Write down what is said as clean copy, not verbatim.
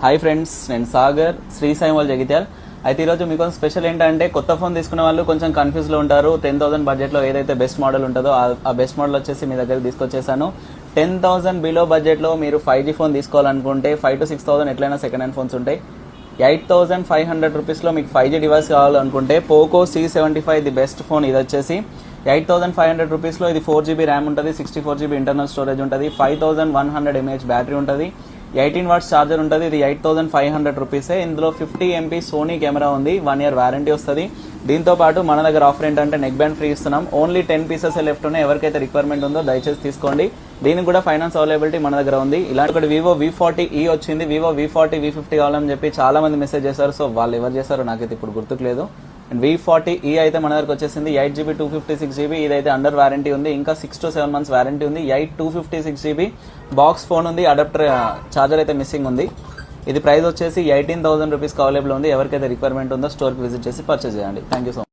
Hi friends, నేను Sagar, Shri Sai mall Jagtial. అయితే ఈరోజు మీకు స్పెషల్ ఏంటంటే కొత్త ఫోన్ తీసుకునే వాళ్ళు కొంచెం కన్ఫ్యూజ్లో ఉంటారు. 10,000 బడ్జెట్లో ఏదైతే బెస్ట్ మోడల్ ఉంటుందో ఆ బెస్ట్ మోడల్ వచ్చేసి మీ దగ్గర తీసుకొచ్చేసాను. 10,000 బిలో బడ్జెట్లో మీరు 5G ఫోన్ తీసుకోవాలనుకుంటే 5,000 to 6,000 ఎట్లయినా సెకండ్ హ్యాండ్ ఫోన్స్ ఉంటాయి. 8,500 రూపీస్లో మీకు 5G డివైస్ కావాలనుకుంటే Poco C75 the best phone. ఇది వచ్చేసి 8,500 రూపీస్లో ఇది 4GB ర్యామ్ ఉంటుంది, 64GB ఇంటర్నల్ స్టోరేజ్ ఉంటుంది, 5100 mAh బ్యాటరీ ఉంటుంది, 18 watts ఛార్జర్ ఉంటుంది. ఇది 8,500 రూపీసే. ఇందులో 50 MP సోనీ కెమెరా ఉంది, 1 year వారంటీ వస్తుంది. దీంతో పాటు మన దగ్గర ఆఫర్ ఏంటంటే నెక్ బ్యాండ్ ఫ్రీ ఇస్తున్నాం. ఓన్లీ 10 pieces లెఫ్ట్ ఉన్నాయి. ఎవరికైతే రిక్వైర్మెంట్ ఉందో దయచేసి తీసుకోండి. దీనికి కూడా ఫైనాన్స్ అవైలబిలిటీ మన దగ్గర ఉంది. ఇలాంటి ఒకటి వివో V40e వచ్చింది. వివో V40, V50 కావాలని చెప్పి చాలా మంది మెసేజ్ చేశారు. సో వాళ్ళు ఎవరు చేశారో నాకైతే ఇప్పుడు గుర్తుకులేదు. అండ్ V40e అయితే మన దగ్గరకు వచ్చేసింది. 8GB 256GB. ఇదైతే అండర్ వారంటీ ఉంది. ఇంకా 6 to 7 months వారంటీ ఉంది. 256GB బాక్స్ ఫోన్ ఉంది. అడాప్టర్ ఛార్జర్ అయితే మిస్సింగ్ ఉంది. ఇది ప్రైస్ వచ్చేసి 18,000 రూపీస్ అవైలబుల్ ఉంది. ఎవరికైతే రిక్వైర్మెంట్ ఉందో స్టోర్కి విజిట్ చేసి పర్చేస్ చేయండి. Thank you so much.